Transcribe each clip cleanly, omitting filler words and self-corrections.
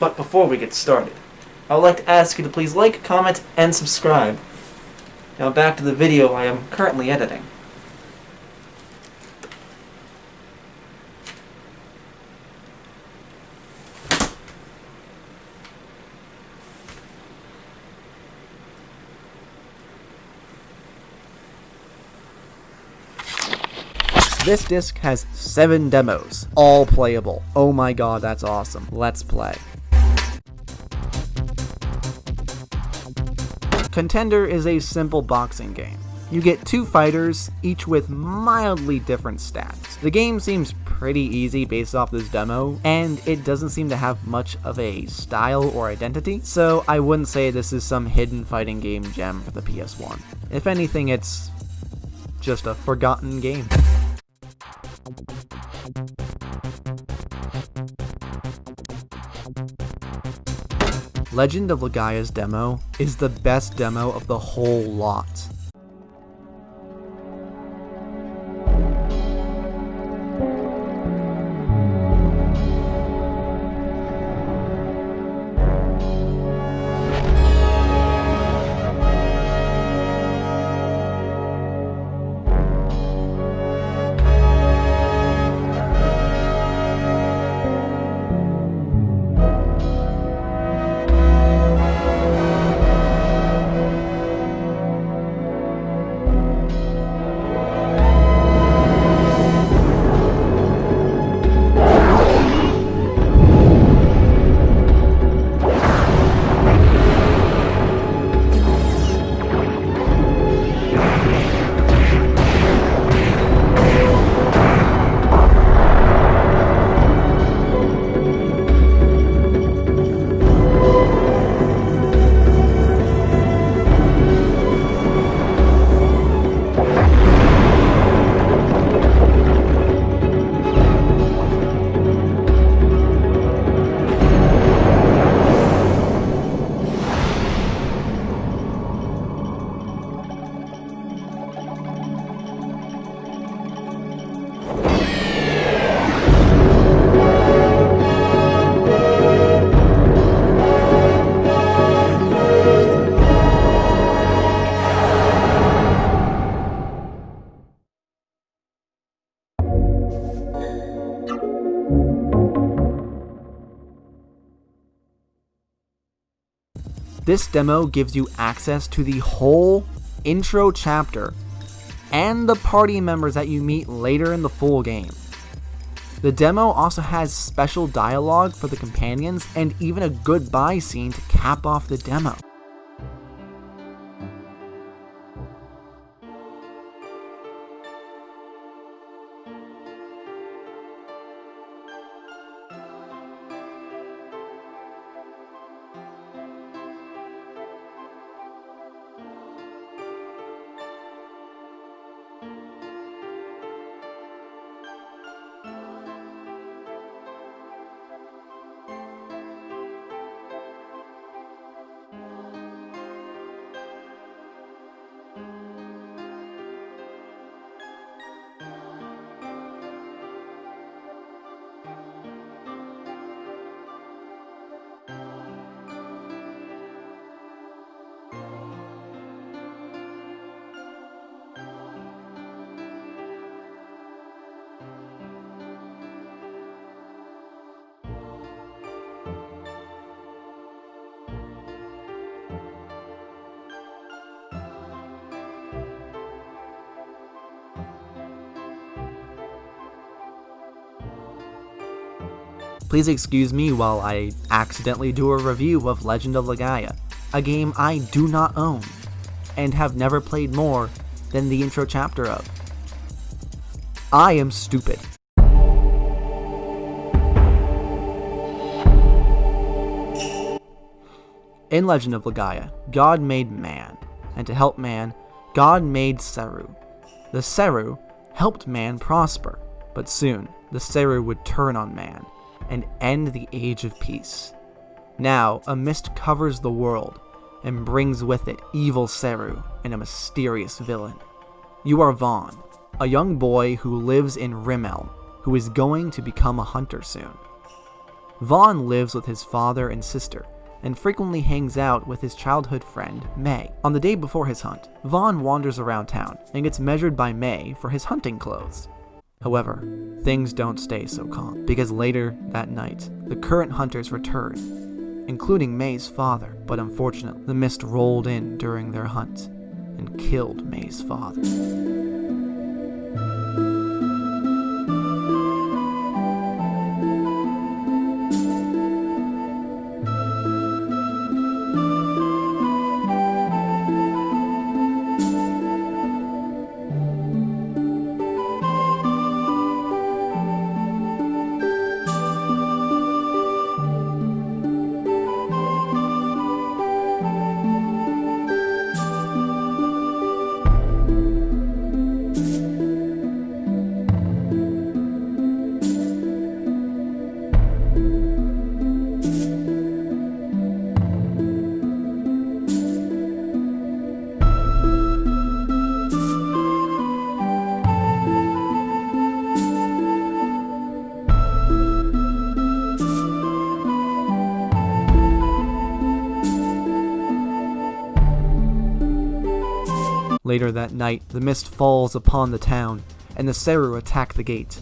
But before we get started, I would like to ask you to please like, comment, and subscribe. Now back to the video I am currently editing. This disc has 7 demos, all playable. Oh my god, that's awesome. Let's play. Contender is a simple boxing game. You get 2 fighters, each with mildly different stats. The game seems pretty easy based off this demo, and it doesn't seem to have much of a style or identity, so I wouldn't say this is some hidden fighting game gem for the PS1. If anything, it's just a forgotten game. Legend of Legaea's demo is the best demo of the whole lot. This demo gives you access to the whole intro chapter and the party members that you meet later in the full game. The demo also has special dialogue for the companions and even a goodbye scene to cap off the demo. Please excuse me while I accidentally do a review of Legend of Legaia, a game I do not own, and have never played more than the intro chapter of. I am stupid. In Legend of Legaia, God made man, and to help man, God made Seru. The Seru helped man prosper, but soon the Seru would turn on man and end the Age of Peace. Now, a mist covers the world and brings with it evil Seru and a mysterious villain. You are Vaughn, a young boy who lives in Rimmel, who is going to become a hunter soon. Vaughn lives with his father and sister, and frequently hangs out with his childhood friend, May. On the day before his hunt, Vaughn wanders around town and gets measured by May for his hunting clothes. However, things don't stay so calm, because later that night, the current hunters return, including May's father, but unfortunately, the mist rolled in during their hunt and killed May's father. Later that night, the mist falls upon the town, and the Seru attack the gate.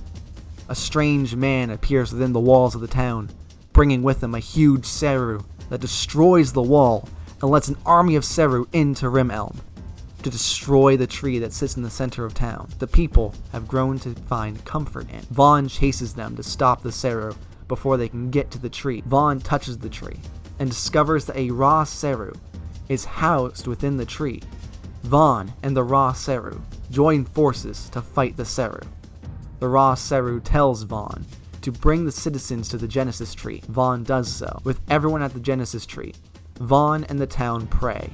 A strange man appears within the walls of the town, bringing with him a huge Seru that destroys the wall and lets an army of Seru into Rimelm to destroy the tree that sits in the center of town. The people have grown to find comfort in. Vaughn chases them to stop the Seru before they can get to the tree. Vaughn touches the tree and discovers that a raw Seru is housed within the tree. Vaughn and the raw Seru join forces to fight the Seru. The raw Seru tells Vaughn to bring the citizens to the Genesis tree. Vaughn does so. With everyone at the Genesis tree, Vaughn and the town pray,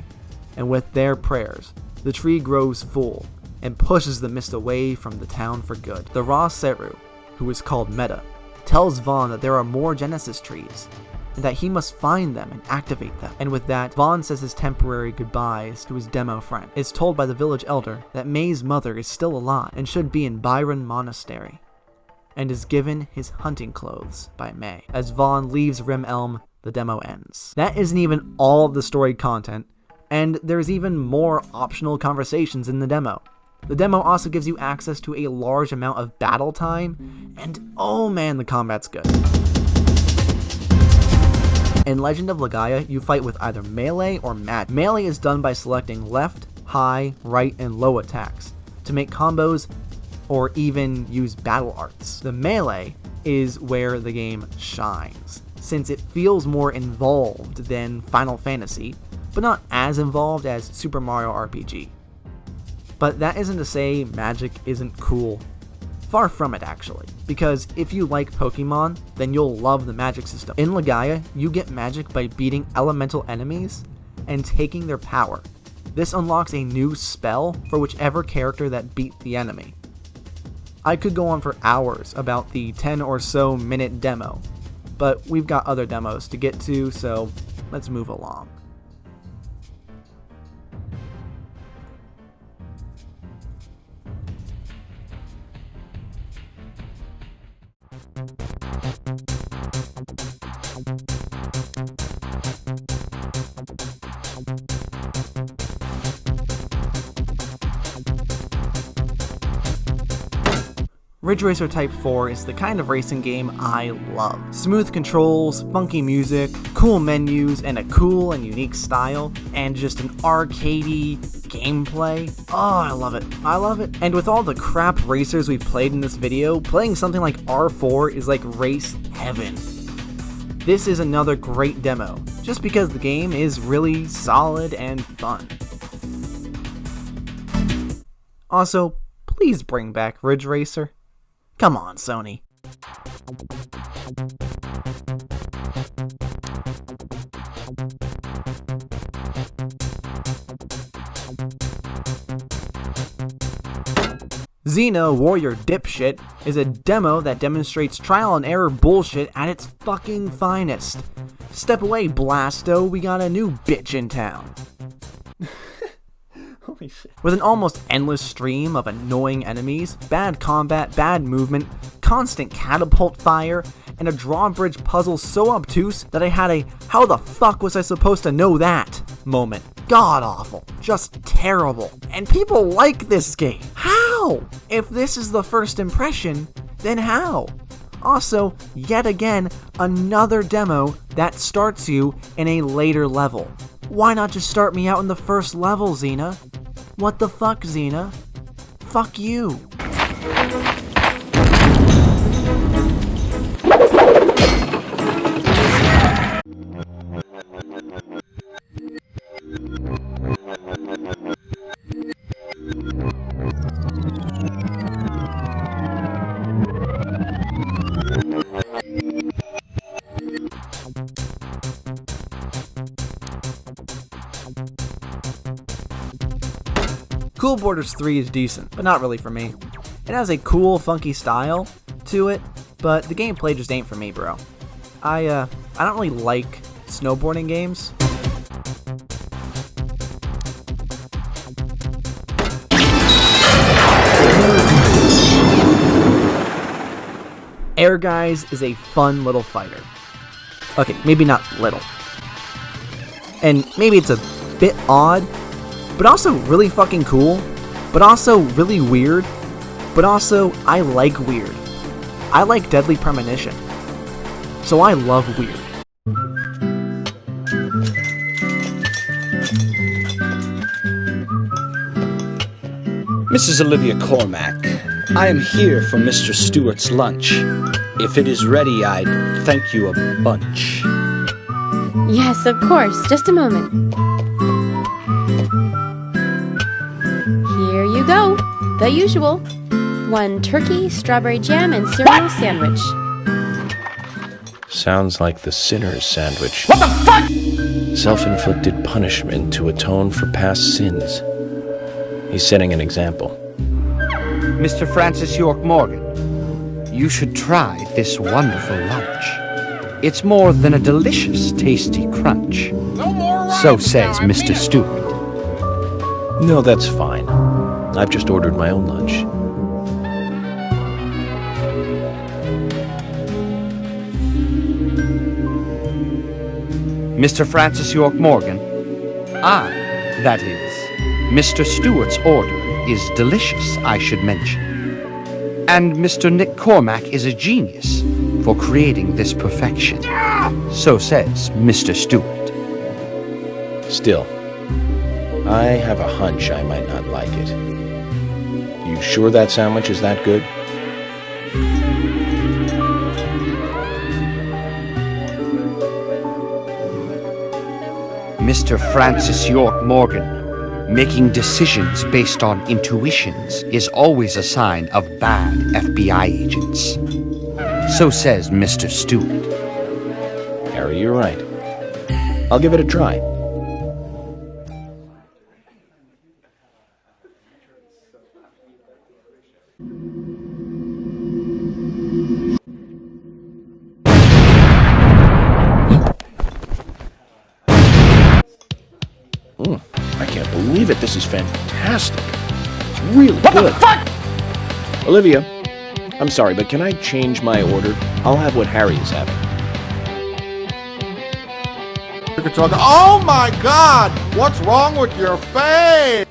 and with their prayers, the tree grows full and pushes the mist away from the town for good. The raw Seru, who is called Meta, tells Vaughn that there are more Genesis trees, and that he must find them and activate them. And with that, Vaughn says his temporary goodbyes to his demo friend. It's told by the village elder that May's mother is still alive and should be in Byron Monastery, and is given his hunting clothes by May. As Vaughn leaves Rimelm, the demo ends. That isn't even all of the story content, and there's even more optional conversations in the demo. The demo also gives you access to a large amount of battle time, and oh man, the combat's good. In Legend of Legaia, you fight with either melee or magic. Melee is done by selecting left, high, right, and low attacks to make combos or even use battle arts. The melee is where the game shines, since it feels more involved than Final Fantasy, but not as involved as Super Mario RPG. But that isn't to say magic isn't cool. Far from it, actually, because if you like Pokemon, then you'll love the magic system. In Legaia, you get magic by beating elemental enemies and taking their power. This unlocks a new spell for whichever character that beat the enemy. I could go on for hours about the 10 or so minute demo, but we've got other demos to get to, so let's move along. Ridge Racer Type 4 is the kind of racing game I love. Smooth controls, funky music, cool menus, and a cool and unique style, and just an arcadey gameplay. Oh, I love it. I love it. And with all the crap racers we've played in this video, playing something like R4 is like race heaven. This is another great demo, just because the game is really solid and fun. Also, please bring back Ridge Racer. Come on, Sony. Xeno Warrior Dipshit is a demo that demonstrates trial and error bullshit at its fucking finest. Step away, Blasto, we got a new bitch in town. Holy shit. With an almost endless stream of annoying enemies, bad combat, bad movement, constant catapult fire, and a drawbridge puzzle so obtuse that I had a "how the fuck was I supposed to know that" moment. God awful. Just terrible. And people like this game. How? If this is the first impression, then how? Also, yet again, another demo that starts you in a later level. Why not just start me out in the first level, Xena? What the fuck, Xena? Fuck you. Cool Borders 3 is decent, but not really for me. It has a cool, funky style to it, but the gameplay just ain't for me, bro. I don't really like snowboarding games. Ehrgeiz is a fun little fighter. Okay, maybe not little. And maybe it's a bit odd, but also really fucking cool, but also really weird, but also I like weird. I like Deadly Premonition. So I love weird. Mrs. Olivia Cormack, I am here for Mr. Stewart's lunch. If it is ready, I'd thank you a bunch. Yes, of course. Just a moment. Here you go. The usual. 1 turkey, strawberry jam, and cereal sandwich. Sounds like the sinner's sandwich. What the fuck? Self-inflicted punishment to atone for past sins. He's setting an example. Mr. Francis York Morgan, you should try this wonderful lunch. It's more than a delicious, tasty crunch. So says Mr. Stewart. No, that's fine. I've just ordered my own lunch. Mr. Francis York Morgan, that is, Mr. Stewart's order is delicious, I should mention. And Mr. Nick Cormack is a genius for creating this perfection. So says Mr. Stewart. Still, I have a hunch I might not like it. You sure that sandwich is that good? Mr. Francis York Morgan, making decisions based on intuitions is always a sign of bad FBI agents. So says Mr. Stewart. Harry, you're right. I'll give it a try. I can't believe it. This is fantastic. It's really good. What the fuck? Olivia, I'm sorry, but can I change my order? I'll have what Harry is having. Oh my God! What's wrong with your face?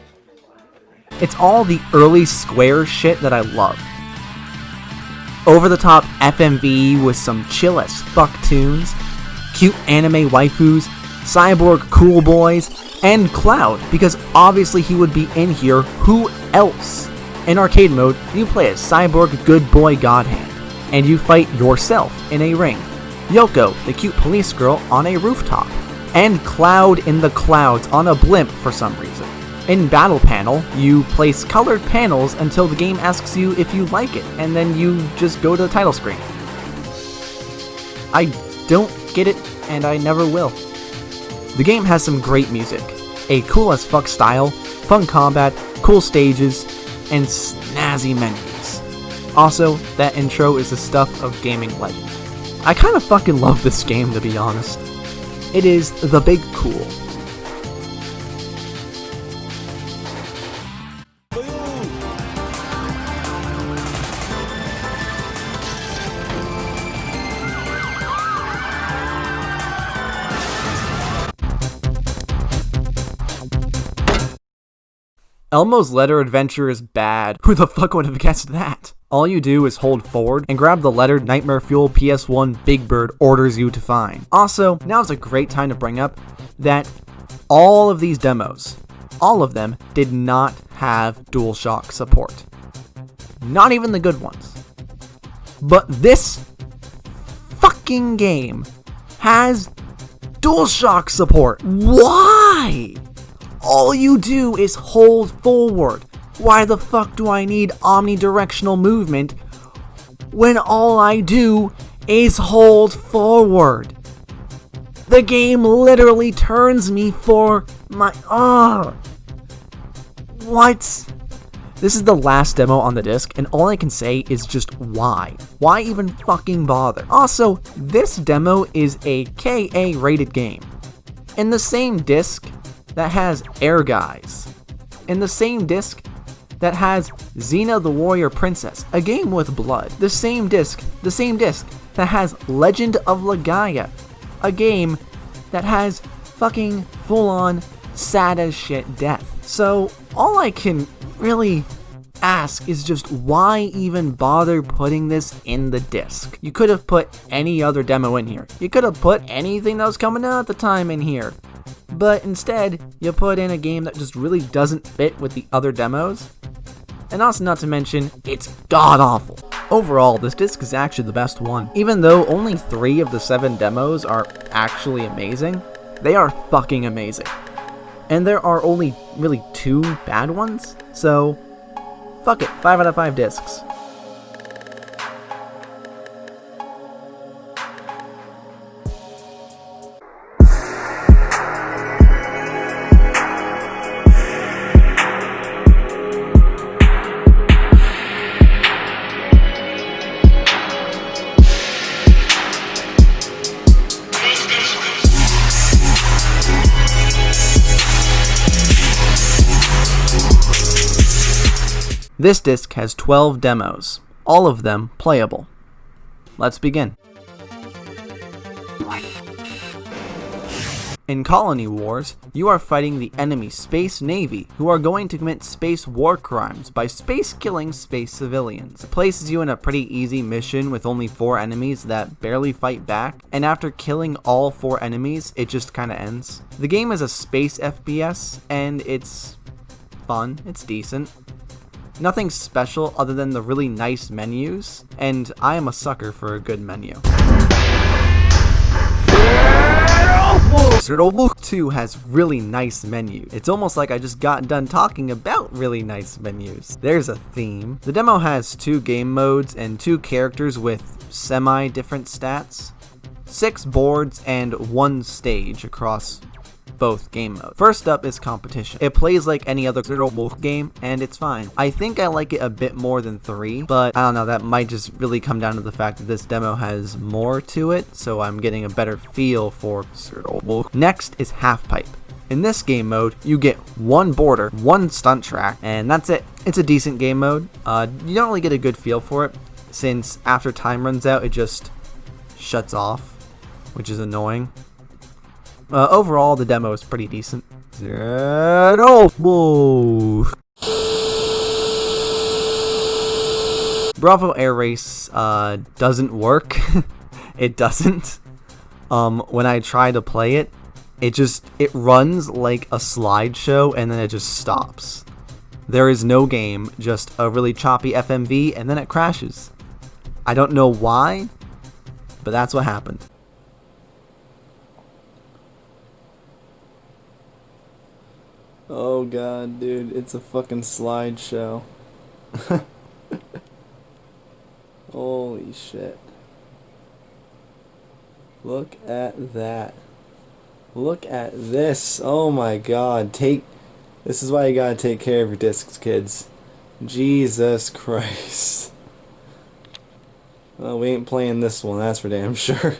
It's all the early Square shit that I love. Over-the-top FMV with some chill as fuck tunes, cute anime waifus, cyborg cool boys, and Cloud, because obviously he would be in here, who else? In arcade mode, you play as Cyborg Good Boy Godhand, and you fight yourself in a ring, Yoko, the cute police girl, on a rooftop, and Cloud in the clouds on a blimp for some reason. In Battle Panel, you place colored panels until the game asks you if you like it, and then you just go to the title screen. I don't get it, and I never will. The game has some great music, a cool as fuck style, fun combat, cool stages, and snazzy menus. Also, that intro is the stuff of gaming legend. I kinda fucking love this game, to be honest. It is the big cool. Elmo's Letter Adventure is bad. Who the fuck would have guessed that? All you do is hold forward and grab the letter Nightmare Fuel PS1 Big Bird orders you to find. Also, now is a great time to bring up that all of these demos, all of them did not have DualShock support. Not even the good ones. But this fucking game has DualShock support. Why? All you do is hold forward. Why the fuck do I need omnidirectional movement when all I do is hold forward? The game literally turns me for my... What? This is the last demo on the disc, and all I can say is just why? Why even fucking bother? Also, this demo is a KA rated game. In the same disc that has Air Guys. In the same disc that has Xena the Warrior Princess, a game with blood. The same disc that has Legend of Legaia, a game that has fucking full-on sad as shit death. So all I can really ask is just why even bother putting this in the disc? You could have put any other demo in here. You could have put anything that was coming out at the time in here. But instead, you put in a game that just really doesn't fit with the other demos. And also, not to mention, it's god-awful. Overall, this disc is actually the best one. Even though only 3 of the 7 demos are actually amazing, they are fucking amazing. And there are only really 2 bad ones, so fuck it, 5 out of 5 discs. This disc has 12 demos, all of them playable. Let's begin. In Colony Wars, you are fighting the enemy Space Navy, who are going to commit space war crimes by space-killing space civilians. It places you in a pretty easy mission with only 4 enemies that barely fight back, and after killing all 4 enemies, it just kinda ends. The game is a space FPS, and it's fun, it's decent. Nothing special other than the really nice menus, and I am a sucker for a good menu. Book 2 has really nice menu. It's almost like I just got done talking about really nice menus. There's a theme. The demo has 2 game modes and 2 characters with semi-different stats, 6 boards, and 1 stage across both game modes. First up is competition. It plays like any other game, and it's fine. I think I like it a bit more than 3, but I don't know, that might just really come down to the fact that this demo has more to it, so I'm getting a better feel for Next is half pipe. In this game mode, you get 1 border, 1 stunt track, and that's it. It's a decent game mode. You don't really get a good feel for it, since after time runs out, it just shuts off, which is annoying. Overall, the demo is pretty decent. Bravo Air Race doesn't work. It doesn't. When I try to play it, it runs like a slideshow and then it just stops. There is no game, just a really choppy FMV and then it crashes. I don't know why, but that's what happened. Oh god, dude, it's a fucking slideshow. Holy shit. Look at that. Look at this. Oh my god. This is why you gotta take care of your discs, kids. Jesus Christ. Well, we ain't playing this one, that's for damn sure.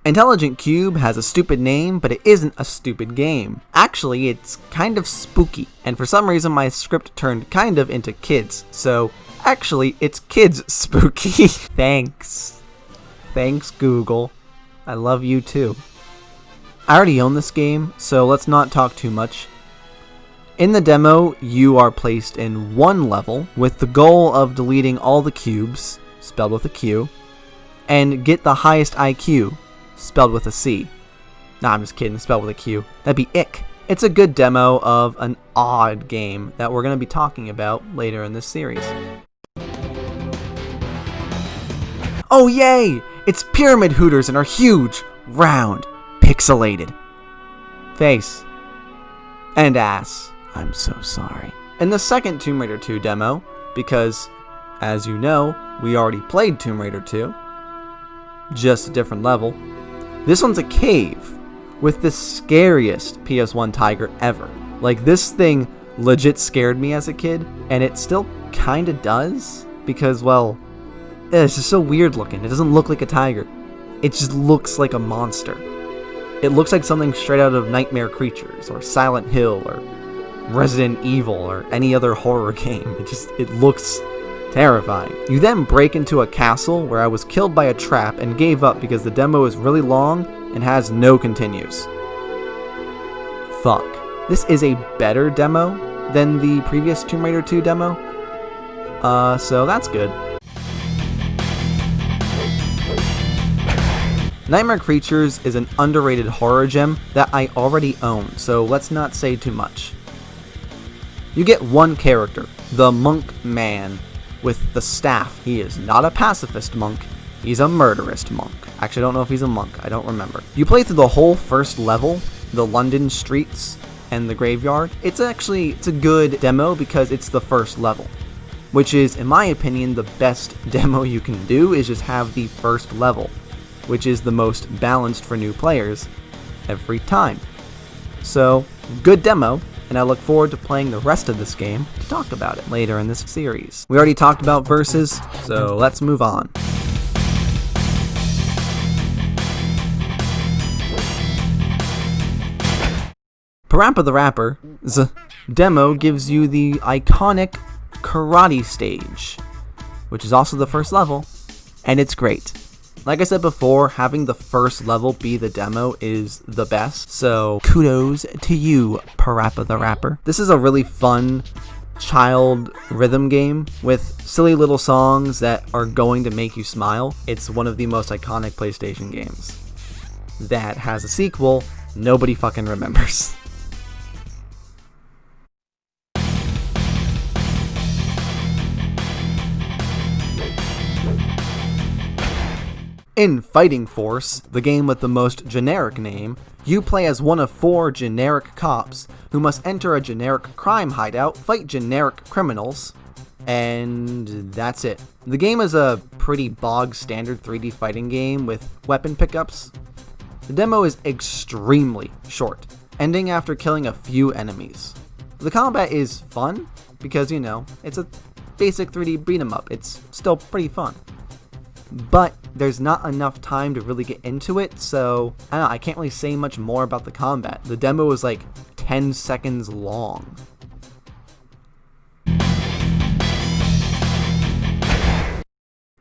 Intelligent Qube has a stupid name, but it isn't a stupid game. Actually, it's kind of spooky, and for some reason my script turned kind of into kids, so actually it's kids spooky. Thanks. Thanks, Google. I love you too. I already own this game, so let's not talk too much. In the demo, you are placed in one level with the goal of deleting all the cubes, spelled with a Q, and get the highest IQ, spelled with a C. Nah, I'm just kidding, spelled with a Q. That'd be ick. It's a good demo of an odd game that we're going to be talking about later in this series. Oh yay! It's Pyramid Hooters and our huge, round, pixelated face and ass. I'm so sorry. In the second Tomb Raider 2 demo, because, as you know, we already played Tomb Raider 2, just a different level, this one's a cave with the scariest PS1 tiger ever. Like, this thing legit scared me as a kid, and it still kinda does, because, well, it's just so weird looking. It doesn't look like a tiger. It just looks like a monster. It looks like something straight out of Nightmare Creatures, or Silent Hill, or Resident Evil, or any other horror game. It looks terrifying. You then break into a castle where I was killed by a trap and gave up because the demo is really long and has no continues. Fuck. This is a better demo than the previous Tomb Raider 2 demo. So that's good. Nightmare Creatures is an underrated horror gem that I already own, so let's not say too much. You get one character, the Monk Man, with the staff. He is not a pacifist monk, he's a murderous monk. Actually, I don't know if he's a monk, I don't remember. You play through the whole first level, the London streets and the graveyard. It's a good demo because it's the first level, which is, in my opinion, the best demo you can do is just have the first level, which is the most balanced for new players every time. So, good demo, and I look forward to playing the rest of this game to talk about it later in this series. We already talked about verses, so let's move on. Parappa the Rapper's demo gives you the iconic karate stage, which is also the first level, and it's great. Like I said before, having the first level be the demo is the best, so kudos to you, Parappa the Rapper. This is a really fun child rhythm game with silly little songs that are going to make you smile. It's one of the most iconic PlayStation games that has a sequel nobody fucking remembers. In Fighting Force, the game with the most generic name, you play as one of 4 generic cops who must enter a generic crime hideout, fight generic criminals, and that's it. The game is a pretty bog standard 3D fighting game with weapon pickups. The demo is extremely short, ending after killing a few enemies. The combat is fun because, you know, it's a basic 3D beat 'em up. It's still pretty fun. But there's not enough time to really get into it, so I don't know, I can't really say much more about the combat. The demo is like 10 seconds long.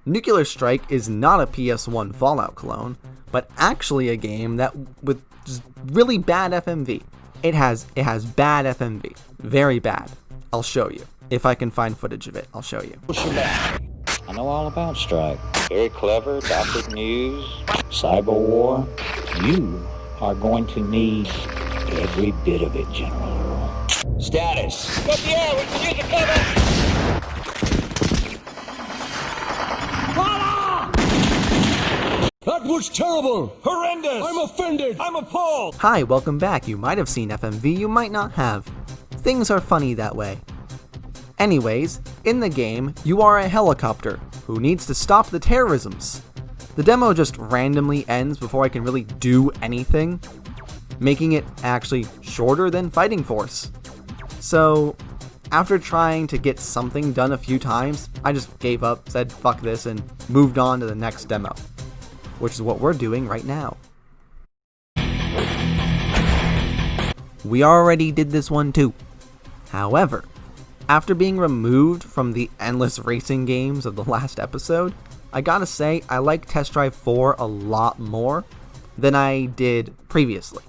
Nuclear Strike is not a PS1 Fallout clone, but actually a game that with just really bad FMV. It has bad FMV, very bad. I'll show you. If I can find footage of it, I'll show you. I know all about Strike. Very clever, adopted news, cyber war. You are going to need every bit of it, General. Status. Up the air, we can use the cover! That was terrible! Horrendous! I'm offended! I'm appalled! Hi, welcome back. You might have seen FMV, you might not have. Things are funny that way. Anyways, in the game, you are a helicopter who needs to stop the terrorisms. The demo just randomly ends before I can really do anything, making it actually shorter than Fighting Force. So, after trying to get something done a few times, I just gave up, said fuck this, and moved on to the next demo, which is what we're doing right now. We already did this one too. However, after being removed from the endless racing games of the last episode, I gotta say I like Test Drive 4 a lot more than I did previously.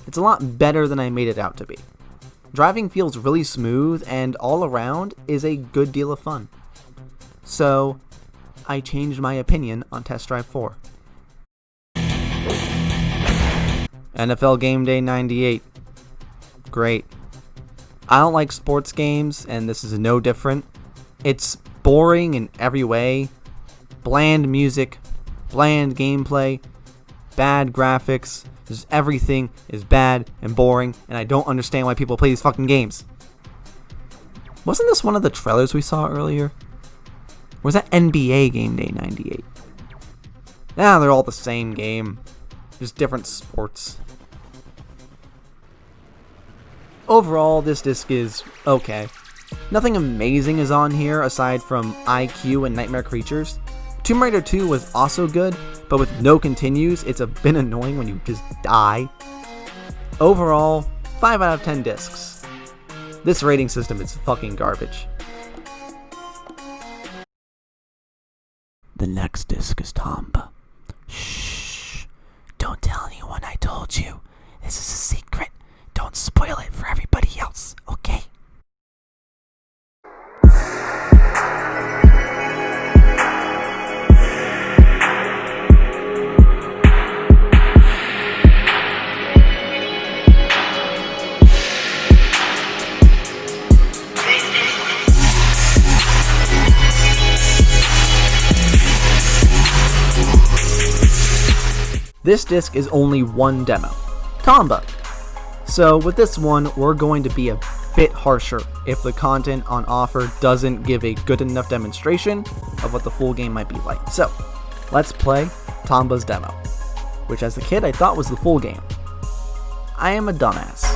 It's a lot better than I made it out to be. Driving feels really smooth and all around is a good deal of fun. So, I changed my opinion on Test Drive 4. NFL Game Day 98. Great. I don't like sports games, and this is no different. It's boring in every way. Bland music, bland gameplay, bad graphics. Just everything is bad and boring, and I don't understand why people play these fucking games. Wasn't this one of the trailers we saw earlier? Or was that NBA Game Day 98? Nah, they're all the same game. Just different sports. Overall, this disc is okay. Nothing amazing is on here aside from IQ and Nightmare Creatures. Tomb Raider 2 was also good, but with no continues, it's a bit annoying when you just die. Overall, 5 out of 10 discs. This rating system is fucking garbage. The next disc is Tomba. Shh. Don't tell anyone I told you. This is a secret. Don't spoil it for everybody else, okay? This disc is only one demo, Tomba. So with this one, we're going to be a bit harsher if the content on offer doesn't give a good enough demonstration of what the full game might be like. So, let's play Tomba's demo, which as a kid I thought was the full game. I am a dumbass.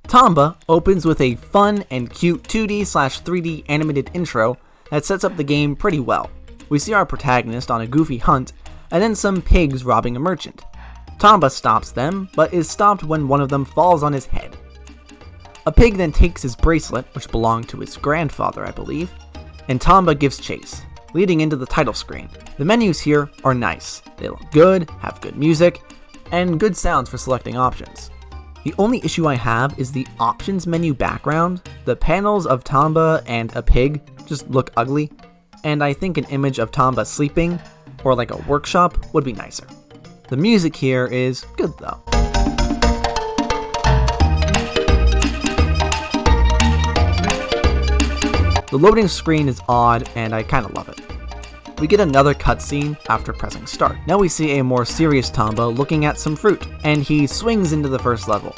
Tomba opens with a fun and cute 2D/3D animated intro that sets up the game pretty well. We see our protagonist on a goofy hunt, and then some pigs robbing a merchant. Tomba stops them, but is stopped when one of them falls on his head. A pig then takes his bracelet, which belonged to his grandfather I believe, and Tomba gives chase, leading into the title screen. The menus here are nice. They look good, have good music, and good sounds for selecting options. The only issue I have is the options menu background. The panels of Tomba and a pig just look ugly, and I think an image of Tomba sleeping, or like a workshop, would be nicer. The music here is good though. The loading screen is odd, and I kinda love it. We get another cutscene after pressing start. Now we see a more serious Tomba looking at some fruit, and he swings into the first level.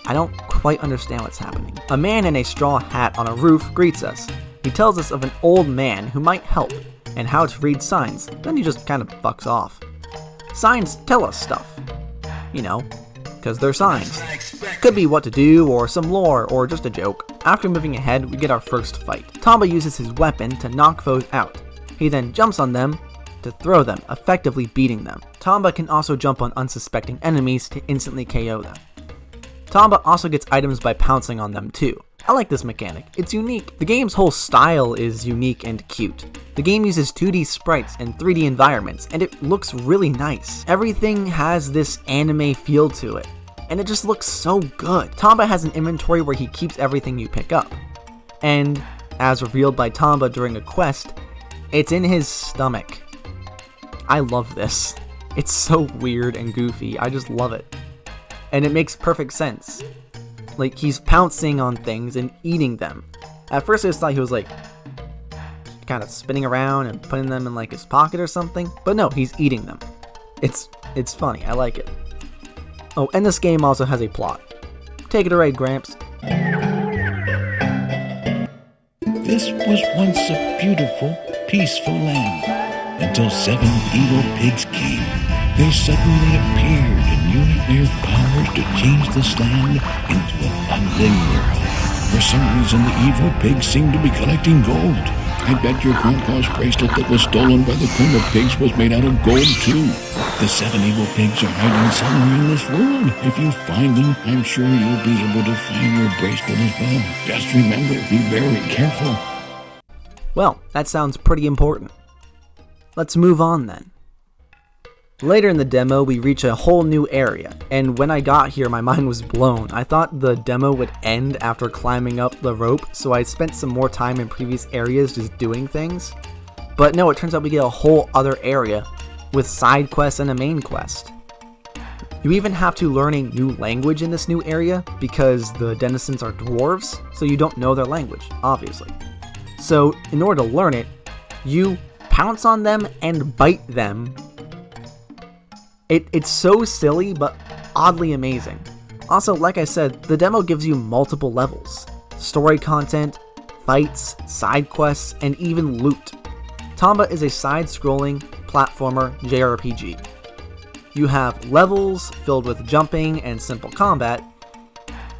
I don't quite understand what's happening. A man in a straw hat on a roof greets us. He tells us of an old man who might help, and how to read signs, then he just kind of fucks off. Signs tell us stuff. You know, because they're signs. Could be what to do, or some lore, or just a joke. After moving ahead, we get our first fight. Tomba uses his weapon to knock foes out. He then jumps on them to throw them, effectively beating them. Tomba can also jump on unsuspecting enemies to instantly KO them. Tomba also gets items by pouncing on them too. I like this mechanic, it's unique. The game's whole style is unique and cute. The game uses 2D sprites and 3D environments, and it looks really nice. Everything has this anime feel to it, and it just looks so good. Tomba has an inventory where he keeps everything you pick up. And, as revealed by Tomba during a quest, it's in his stomach. I love this. It's so weird and goofy, I just love it. And it makes perfect sense. Like, he's pouncing on things and eating them. At first I just thought he was like, kind of spinning around and putting them in like his pocket or something. But no, he's eating them. It's funny, I like it. Oh, and this game also has a plot. Take it away, Gramps. This was once a beautiful, peaceful land, until 7 evil pigs came. They suddenly appeared and used their powers to change this land into an ugly world. For some reason, the evil pigs seemed to be collecting gold. I bet your grandpa's bracelet that was stolen by the Queen of Pigs was made out of gold, too. The 7 evil pigs are hiding somewhere in this world. If you find them, I'm sure you'll be able to find your bracelet as well. Just remember, be very careful. Well, that sounds pretty important. Let's move on then. Later in the demo, we reach a whole new area, and when I got here, my mind was blown. I thought the demo would end after climbing up the rope, so I spent some more time in previous areas just doing things. But no, it turns out we get a whole other area with side quests and a main quest. You even have to learn a new language in this new area because the denizens are dwarves, so you don't know their language, obviously. So in order to learn it, you pounce on them and bite them. It's so silly, but oddly amazing. Also, like I said, the demo gives you multiple levels, story content, fights, side quests, and even loot. Tomba is a side-scrolling platformer JRPG. You have levels filled with jumping and simple combat,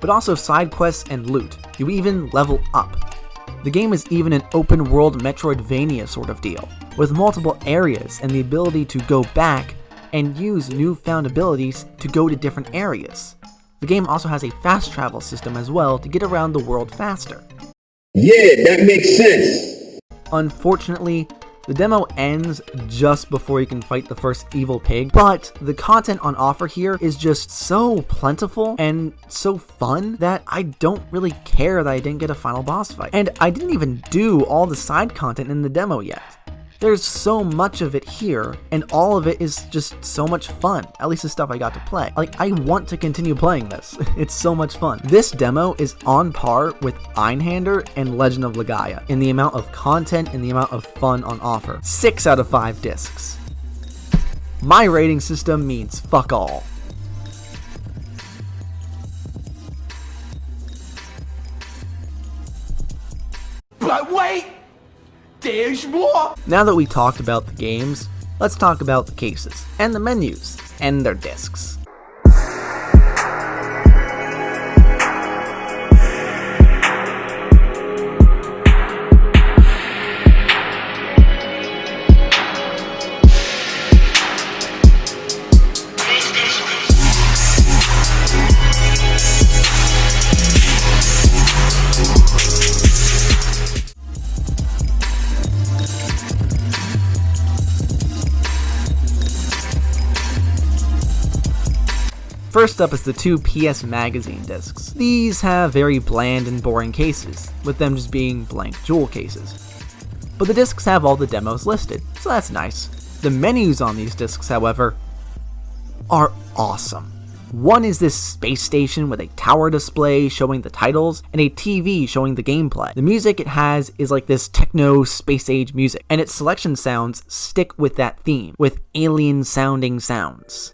but also side quests and loot. You even level up. The game is even an open-world Metroidvania sort of deal, with multiple areas and the ability to go back and use newfound abilities to go to different areas. The game also has a fast travel system as well to get around the world faster. Yeah, that makes sense. Unfortunately, the demo ends just before you can fight the first evil pig, but the content on offer here is just so plentiful and so fun that I don't really care that I didn't get a final boss fight. And I didn't even do all the side content in the demo yet. There's so much of it here, and all of it is just so much fun, at least the stuff I got to play. Like, I want to continue playing this. It's so much fun. This demo is on par with Einhander and Legend of Legaia in the amount of content and the amount of fun on offer. 6 out of 5 discs. My rating system means fuck all. But wait! There's more! Now that we talked about the games, let's talk about the cases, and the menus, and their discs. First up is the 2 PS Magazine discs. These have very bland and boring cases, with them just being blank jewel cases. But the discs have all the demos listed, so that's nice. The menus on these discs, however, are awesome. One is this space station with a tower display showing the titles and a TV showing the gameplay. The music it has is like this techno space age music, and its selection sounds stick with that theme, with alien sounding sounds.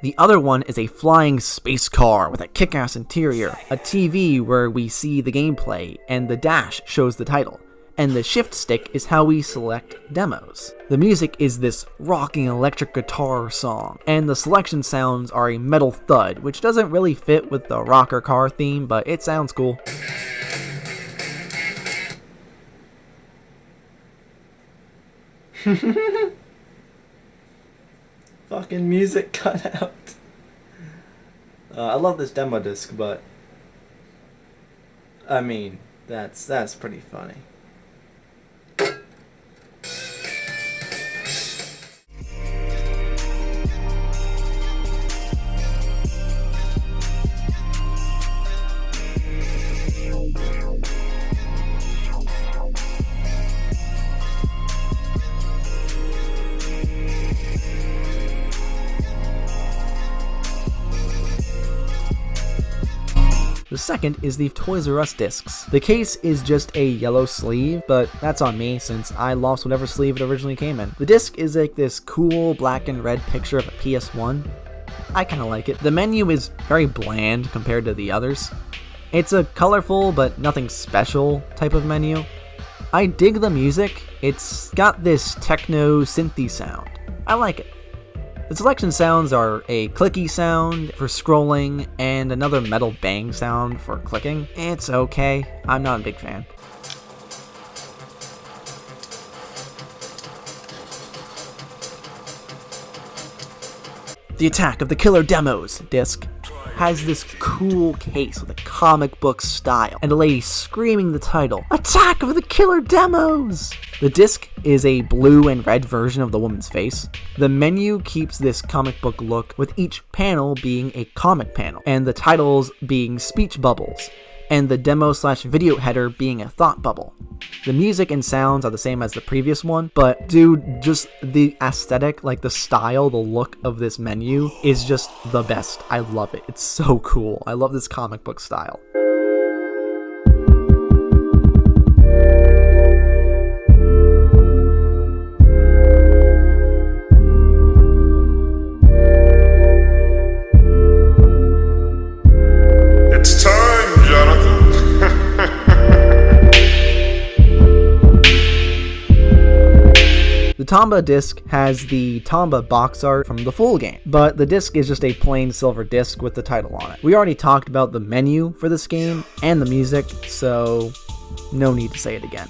The other one is a flying space car with a kick-ass interior, a TV where we see the gameplay, and the dash shows the title, and the shift stick is how we select demos. The music is this rocking electric guitar song, and the selection sounds are a metal thud, which doesn't really fit with the rocker car theme, but it sounds cool. Fucking music cut out. I love this demo disc, but I mean, that's pretty funny. The second is the Toys R Us discs. The case is just a yellow sleeve, but that's on me since I lost whatever sleeve it originally came in. The disc is like this cool black and red picture of a PS1. I kinda like it. The menu is very bland compared to the others. It's a colorful but nothing special type of menu. I dig the music. It's got this techno synthy sound. I like it. The selection sounds are a clicky sound for scrolling and another metal bang sound for clicking. It's okay, I'm not a big fan. The Attack of the Killer Demos disc has this cool case with a comic book style and a lady screaming the title, Attack of the Killer Demos! The disc is a blue and red version of the woman's face. The menu keeps this comic book look with each panel being a comic panel and the titles being speech bubbles and the demo/video header being a thought bubble. The music and sounds are the same as the previous one, but dude, just the aesthetic, like the style, the look of this menu is just the best. I love it. It's so cool. I love this comic book style. It's time, Jonathan. The Tomba disc has the Tomba box art from the full game, but the disc is just a plain silver disc with the title on it. We already talked about the menu for this game and the music, so no need to say it again.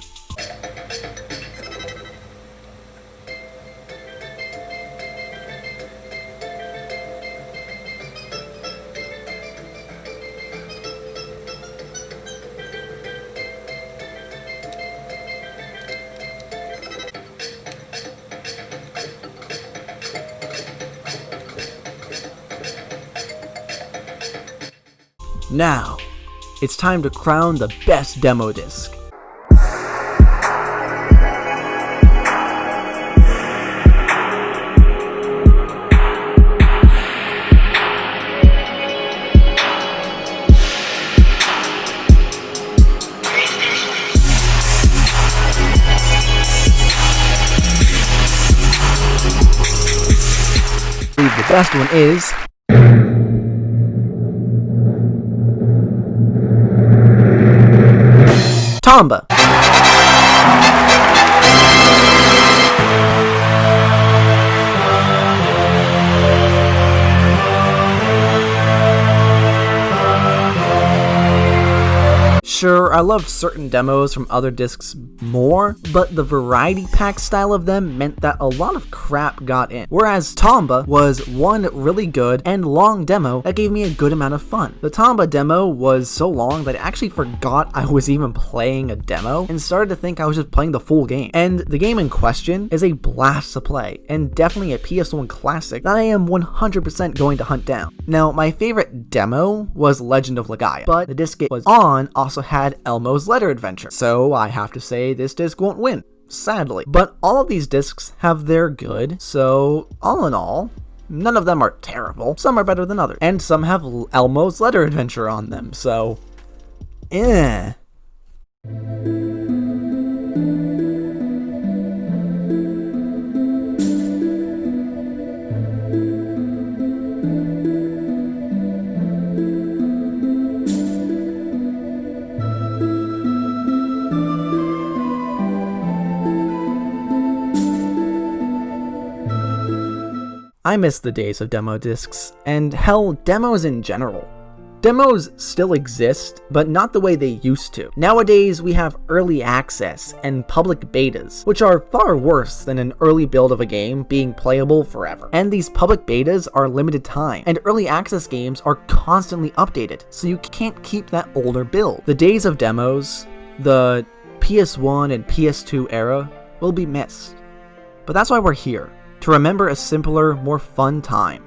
Now, it's time to crown the best demo disc. The best one is Tomba. Sure, I loved certain demos from other discs more, but the variety pack style of them meant that a lot of crap got in. Whereas Tomba was one really good and long demo that gave me a good amount of fun. The Tomba demo was so long that I actually forgot I was even playing a demo and started to think I was just playing the full game. And the game in question is a blast to play, and definitely a PS1 classic that I am 100% going to hunt down. Now, my favorite demo was Legend of Legaia, but the disc it was on also had Elmo's Letter Adventure, so I have to say this disc won't win, sadly. But all of these discs have their good, so all in all, none of them are terrible. Some are better than others, and some have Elmo's Letter Adventure on them, so eh. I miss the days of demo discs, and hell, demos in general. Demos still exist, but not the way they used to. Nowadays, we have early access and public betas, which are far worse than an early build of a game being playable forever. And these public betas are limited time, and early access games are constantly updated, so you can't keep that older build. The days of demos, the PS1 and PS2 era, will be missed. But that's why we're here. To remember a simpler, more fun time.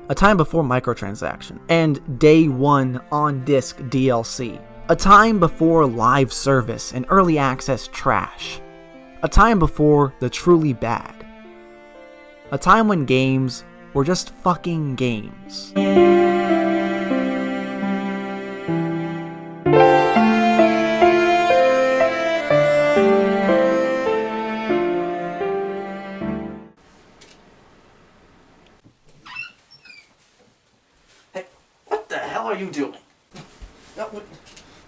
A time before microtransaction, and day one on-disc DLC. A time before live service and early access trash. A time before the truly bad. A time when games were just fucking games.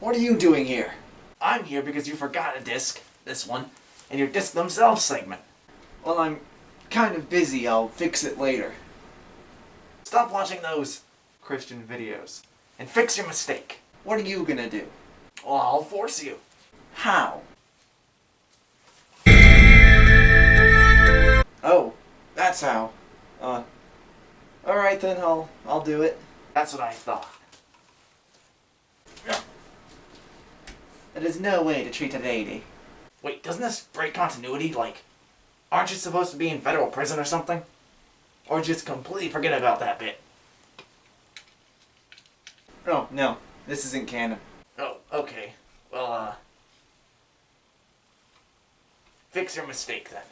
What are you doing here? I'm here because you forgot a disc, this one, and your disc themselves segment. Well, I'm kind of busy. I'll fix it later. Stop watching those Christian videos and fix your mistake. What are you gonna do? Well, I'll force you. How? Oh, that's how. Alright. Alright then, I'll do it. That's what I thought. There's no way to treat a lady. Wait, doesn't this break continuity? Like, aren't you supposed to be in federal prison or something? Or just completely forget about that bit? Oh, no. This isn't canon. Oh, okay. Well, fix your mistake then.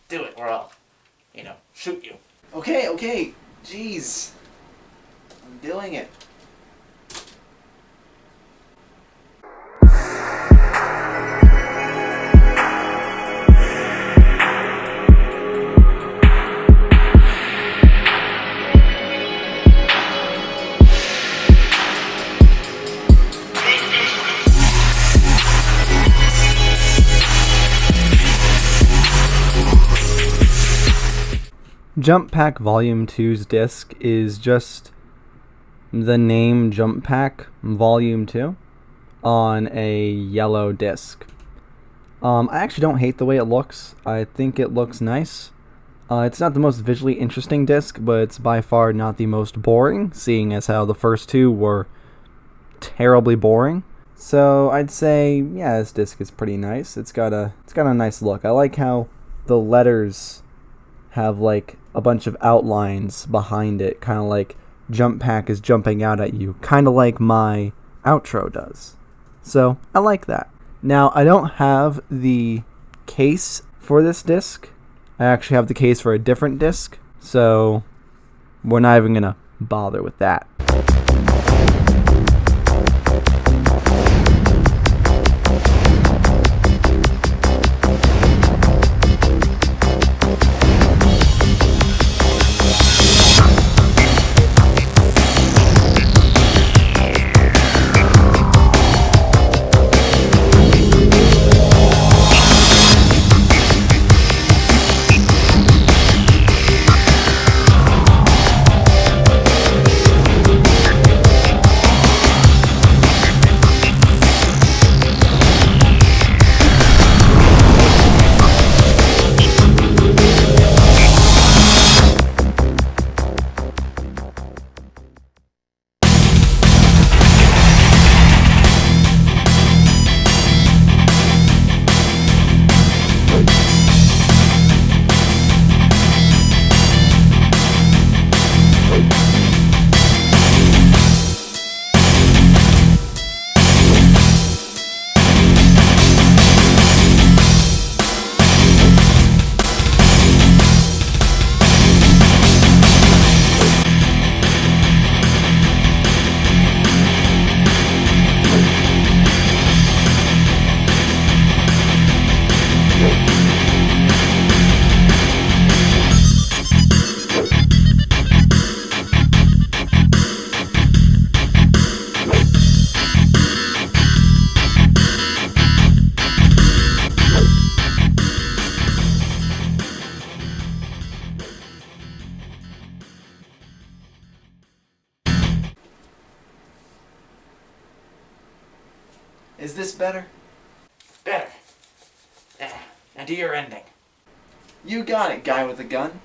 Do it or I'll, shoot you. Okay. Jeez. I'm doing it. Jump Pack Volume 2's disc is just the name Jump Pack Volume 2 on a yellow disc. I actually don't hate the way it looks. I think it looks nice. It's not the most visually interesting disc, but it's by far not the most boring, seeing as how the first two were terribly boring. So I'd say, yeah, this disc is pretty nice. It's got a nice look. I like how the letters have like a bunch of outlines behind it, kind of like Jump Pack is jumping out at you, kind of like my outro does. So I like that. Now, I don't have the case for this disc. I actually have the case for a different disc, so we're not even gonna bother with that. Is this better? Better. Now do your ending. You got it, guy with a gun.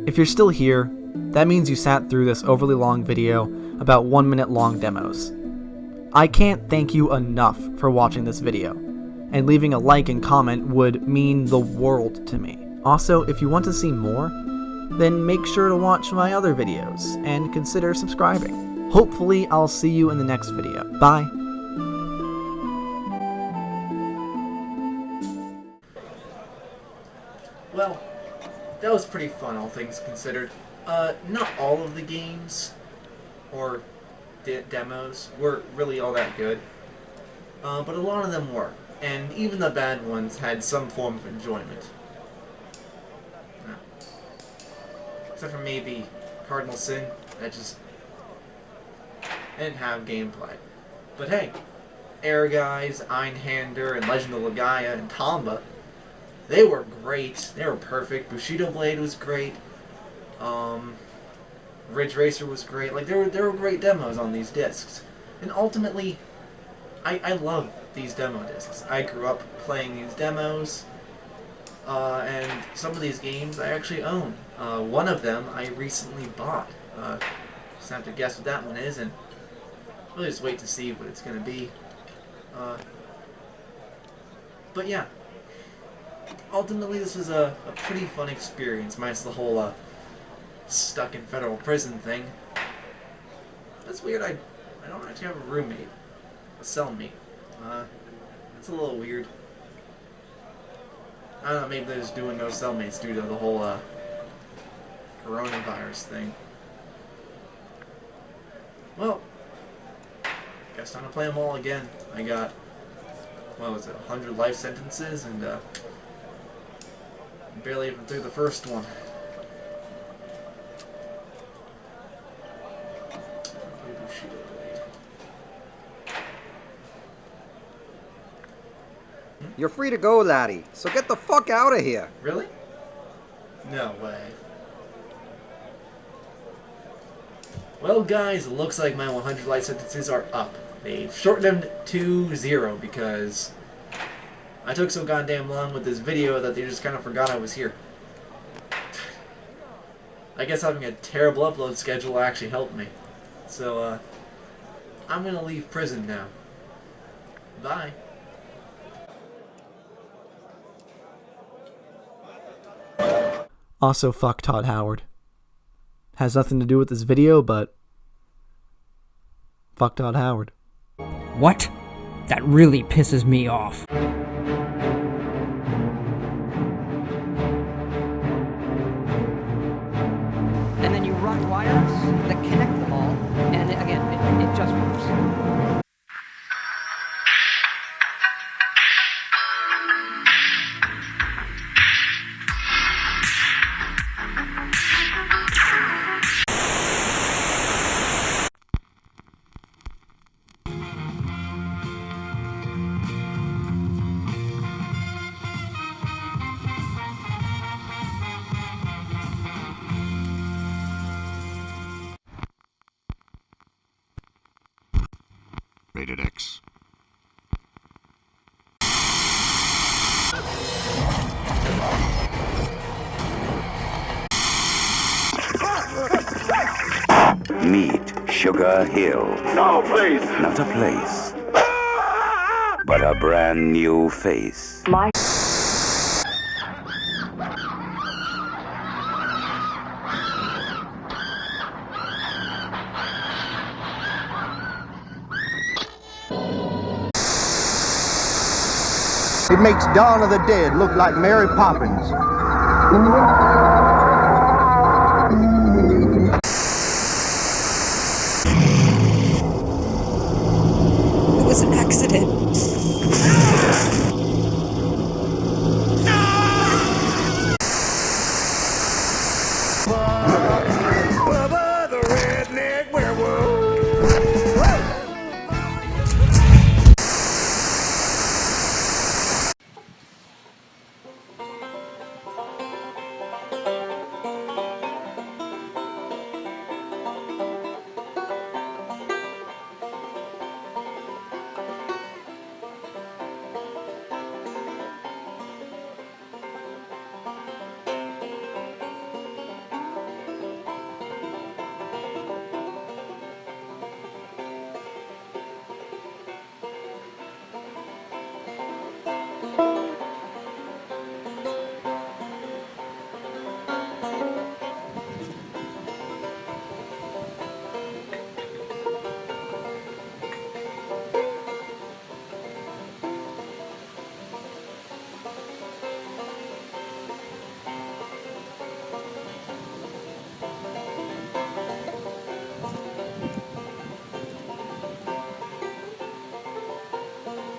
If you're still here, that means you sat through this overly long video about 1 minute long demos. I can't thank you enough for watching this video, and leaving a like and comment would mean the world to me. Also, if you want to see more, then make sure to watch my other videos and consider subscribing. Hopefully, I'll see you in the next video. Bye! Well, that was pretty fun, all things considered. Not all of the games, or demos, were really all that good. But a lot of them were. And even the bad ones had some form of enjoyment. Except for maybe Cardinal Sin, that just didn't have gameplay. But hey, Ehrgeiz, Einhander, and Legend of Legaia, and Tomba, they were great. They were perfect. Bushido Blade was great. Ridge Racer was great. Like, there were great demos on these discs. And ultimately, I love these demo discs. I grew up playing these demos. And some of these games I actually own. One of them I recently bought. Just have to guess what that one is, and really just wait to see what it's going to be. But yeah, ultimately this was a pretty fun experience, minus the whole stuck in federal prison thing. That's weird. I don't actually have a roommate, a cellmate. That's a little weird. I don't know, maybe they're just doing no cellmates due to the whole coronavirus thing. Well, guess time to play them all again. I got, what was it, 100 life sentences, and barely even through the first one. You're free to go, laddie, so get the fuck out of here. Really? No way. Well, guys, it looks like my 100 life sentences are up. They've shortened them to 0 because I took so goddamn long with this video that they just kind of forgot I was here. I guess having a terrible upload schedule actually helped me. So, I'm gonna leave prison now. Bye. Also, fuck Todd Howard. Has nothing to do with this video, but fuck Todd Howard. What? That really pisses me off. And then you run wires that connect them all, and again, it just works. Rated X. Meet Sugar Hill. No, please. Not a place, but a brand new face. It makes Dawn of the Dead look like Mary Poppins. It was an accident.